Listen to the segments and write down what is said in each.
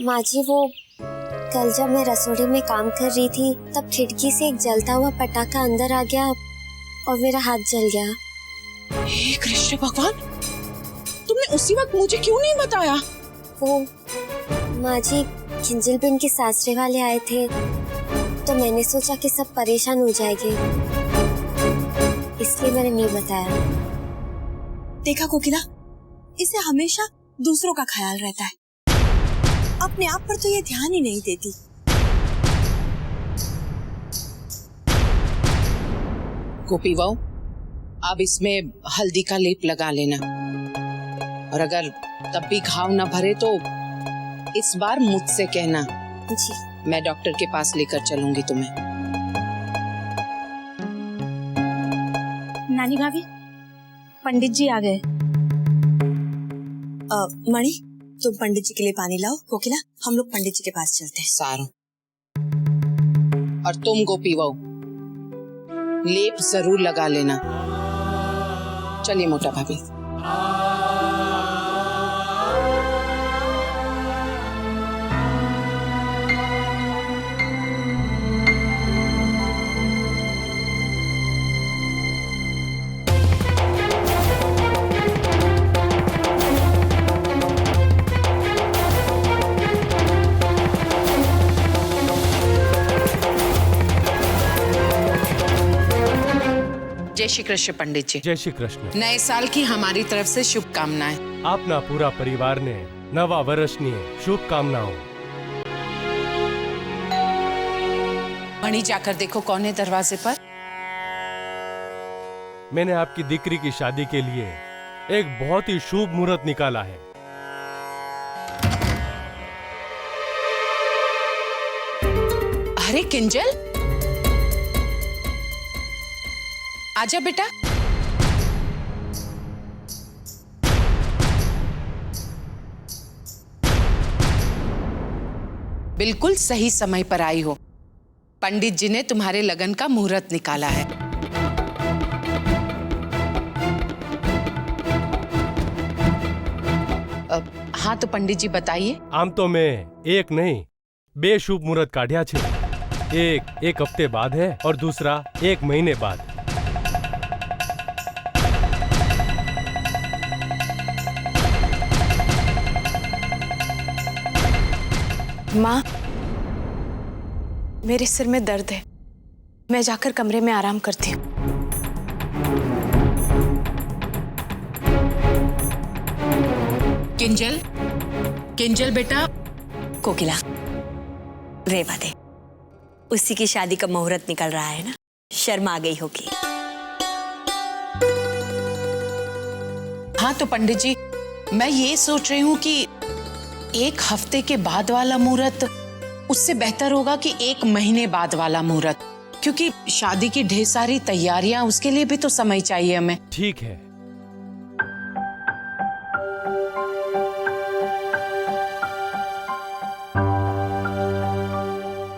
माँ जी वो कल जब मैं रसोई में काम कर रही थी तब खिड़की से एक जलता हुआ पटाखा अंदर आ गया और मेरा हाथ जल गया। हे कृष्ण भगवान, तुमने उसी वक्त मुझे क्यों नहीं बताया? वो माँ जी किंजल बिन के सासरे वाले आए थे तो मैंने सोचा कि सब परेशान हो जाएंगे, इसलिए मैंने नहीं बताया। देखा कोकिला, इसे हमेशा दूसरों का ख्याल रहता है, अपने आप पर तो ये ध्यान ही नहीं देती। गोपी बहू, अब इसमें हल्दी का लेप लगा लेना, और अगर तब भी घाव न भरे तो इस बार मुझसे कहना जी। मैं डॉक्टर के पास लेकर चलूंगी तुम्हें। नानी भाभी, पंडित जी आ गए। मणि, तुम पंडित जी के लिए पानी लाओ। कोकिला, हम लोग पंडित जी के पास चलते हैं। सारू, और तुम गोपी बहू लेप जरूर लगा लेना। चलिए मोटा भाभी। जय श्री कृष्ण पंडित जी। जय श्री कृष्ण। नए साल की हमारी तरफ से शुभकामनाएं। आपना पूरा परिवार ने नवा वर्षनी शुभकामनाओं। मणि, जाकर देखो कौन है दरवाजे पर। मैंने आपकी दिकरी की शादी के लिए एक बहुत ही शुभ मुहूर्त निकाला है। अरे किंजल, आजा बेटा। बिल्कुल सही समय पर आई हो। पंडित जी ने तुम्हारे लगन का मुहूर्त निकाला है। हाँ तो पंडित जी बताइए। आम तो मैं एक नहीं बेशुभ मुहूर्त काढ़िया छे। एक हफ्ते बाद है और दूसरा 1 महीने बाद। माँ, मेरे सिर में दर्द है, मैं जाकर कमरे में आराम करती हूँ। किंजल, किंजल बेटा। कोकिला, रेवा दे, उसी की शादी का मुहूर्त निकल रहा है ना, शर्म आ गई होगी। हाँ तो पंडित जी, मैं ये सोच रही हूँ कि 1 हफ्ते के बाद वाला मुहूर्त उससे बेहतर होगा कि 1 महीने बाद वाला मुहूर्त, क्योंकि शादी की ढेर सारी तैयारियां, उसके लिए भी तो समय चाहिए हमें। ठीक है।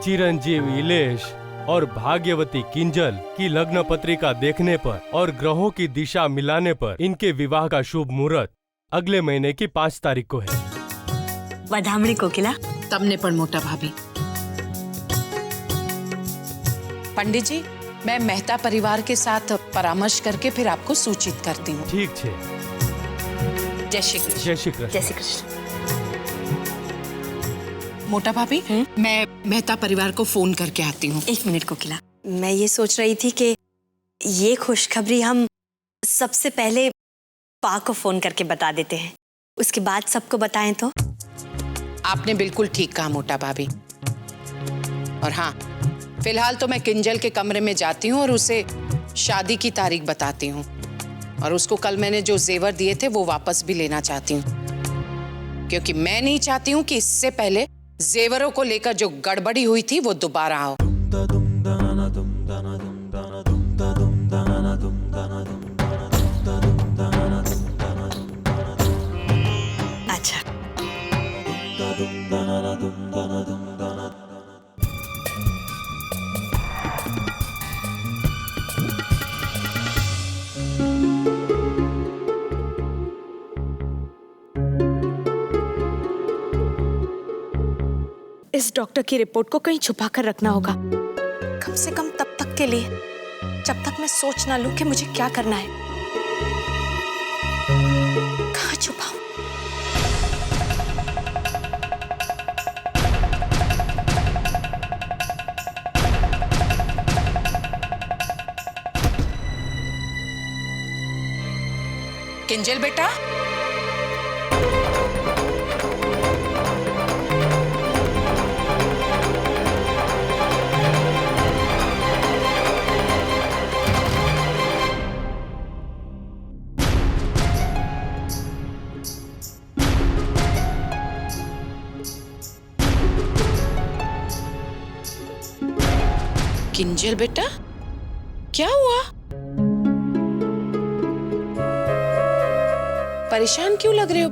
चिरंजीव इलेश और भाग्यवती किंजल की लग्न पत्रिका देखने पर और ग्रहों की दिशा मिलाने पर इनके विवाह का शुभ मुहूर्त अगले महीने की 5 तारीख को है। वधामणी कोकिला। तबने पर मोटा भाभी। पंडित जी, मैं मेहता परिवार के साथ परामर्श करके फिर आपको सूचित करती हूँ। ठीक है। जय श्री कृष्ण। जय श्री कृष्ण। जय श्री कृष्ण। मोटा भाभी, मैं मेहता परिवार को फोन करके आती हूँ। 1 मिनट कोकिला, मैं ये सोच रही थी कि ये खुशखबरी हम सबसे पहले पा को फोन करके बता देते हैं, उसके बाद सबको बताएं तो। आपने बिल्कुल ठीक कहा मोटा भाभी। और हाँ, फिलहाल तो मैं किंजल के कमरे में जाती हूँ और उसे शादी की तारीख बताती हूँ, और उसको कल मैंने जो जेवर दिए थे वो वापस भी लेना चाहती हूँ, क्योंकि मैं नहीं चाहती हूँ कि इससे पहले जेवरों को लेकर जो गड़बड़ी हुई थी वो दोबारा हो। अच्छा। इस डॉक्टर की रिपोर्ट को कहीं छुपा कर रखना होगा, कम से कम तब तक के लिए, जब तक मैं सोच ना लूं कि मुझे क्या करना है। कहाँ छुपाऊं? किंजल बेटा, किंजल बेटा, क्या हुआ? परेशान क्यों लग रहे हो?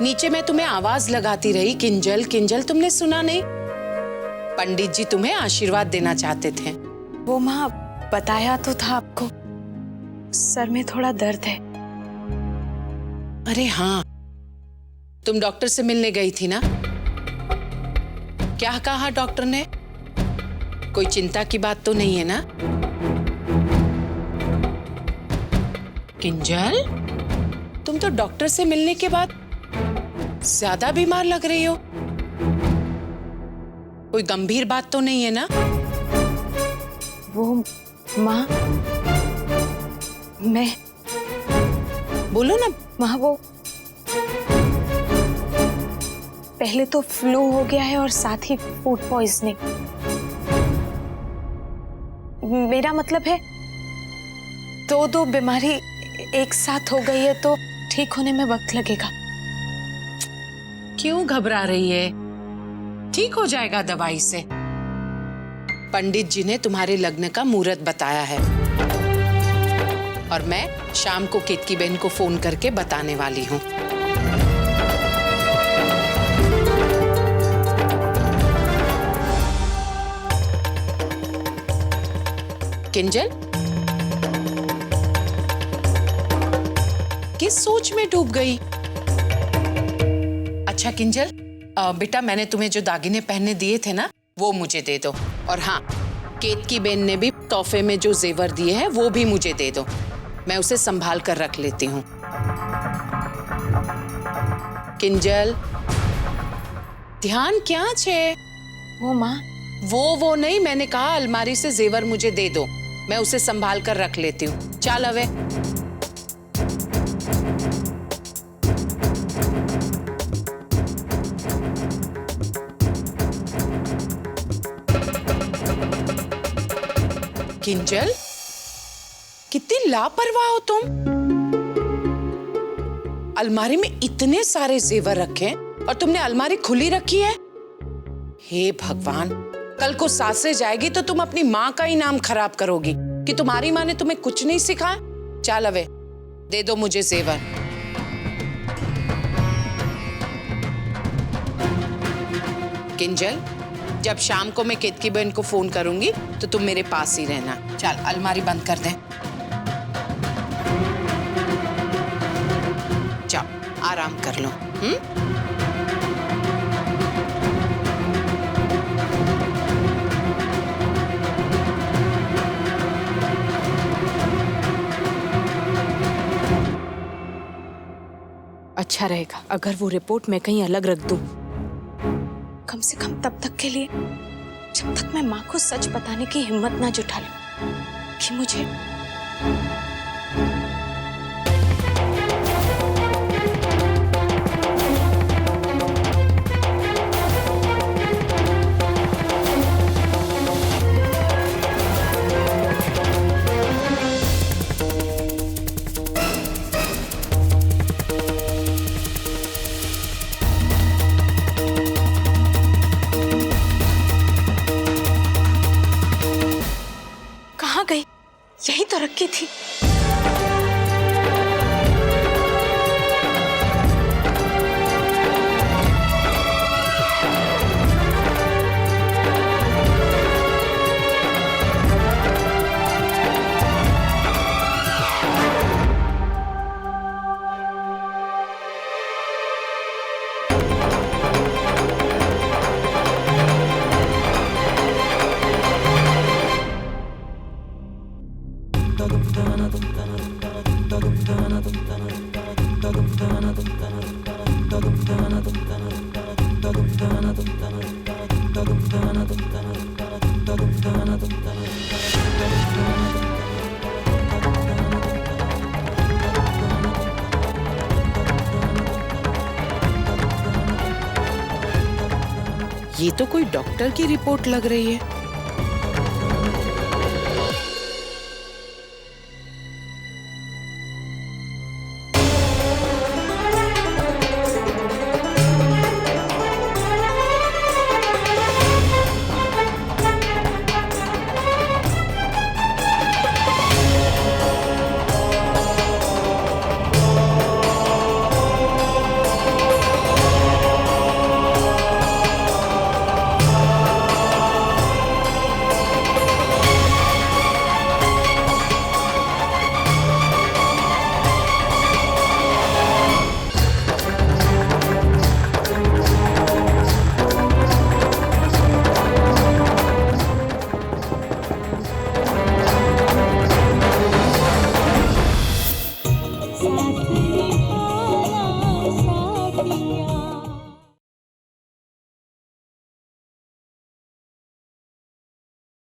नीचे मैं तुम्हें आवाज लगाती रही, किंजल किंजल, तुमने सुना नहीं? पंडित जी तुम्हें आशीर्वाद देना चाहते थे। वो माँ, बताया तो था आपको, सर में थोड़ा दर्द है। अरे हाँ, तुम डॉक्टर से मिलने गई थी ना? क्या कहा डॉक्टर ने? कोई चिंता की बात तो नहीं है ना? किंजल, तुम तो डॉक्टर से मिलने के बाद ज्यादा बीमार लग रही हो। कोई गंभीर बात तो नहीं है ना? वो माँ, मैं, बोलो ना। माँ वो पहले तो फ्लू हो गया है और साथ ही फूड पॉइजनिंग। मेरा मतलब है दो बीमारी एक साथ हो गई है तो ठीक होने में वक्त लगेगा। क्यों घबरा रही है? ठीक हो जाएगा दवाई से। पंडित जी ने तुम्हारे लग्न का मुहूर्त बताया है और मैं शाम को केतकी बहन को फोन करके बताने वाली हूँ। किंजल, किस सोच में डूब गई? अच्छा किंजल, बेटा मैंने तुम्हें जो दागिने पहनने दिए थे ना, वो मुझे दे दो। और हाँ, केतकी बेन ने भी तोहफे में जो जेवर दिए हैं वो भी मुझे दे दो, मैं उसे संभाल कर रख लेती हूँ। किंजल, ध्यान क्या छे? वो माँ, वो नहीं, मैंने कहा अलमारी से जेवर मुझे दे दो, मैं उसे संभाल कर रख लेती हूँ। चल अवे। किंजल, कितनी लापरवाह हो तुम। अलमारी में इतने सारे जेवर रखे हैं और तुमने अलमारी खुली रखी है। हे भगवान, कल को सासरे जाएगी तो तुम अपनी माँ का ही नाम खराब करोगी कि तुम्हारी माँ ने तुम्हें कुछ नहीं सिखाया। चल अवे, दे दो मुझे जेवर। किंजल, जब शाम को मैं केतकी बहन को फोन करूंगी तो तुम मेरे पास ही रहना। चल अलमारी बंद कर दे। जाओ आराम कर लो। अच्छा रहेगा अगर वो रिपोर्ट मैं कहीं अलग रख दूं, कम से कम तब तक के लिए जब तक मैं माँ को सच बताने की हिम्मत ना जुटा लूं कि मुझे गई, यही तो रखी थी। ये तो कोई डॉक्टर की रिपोर्ट लग रही है।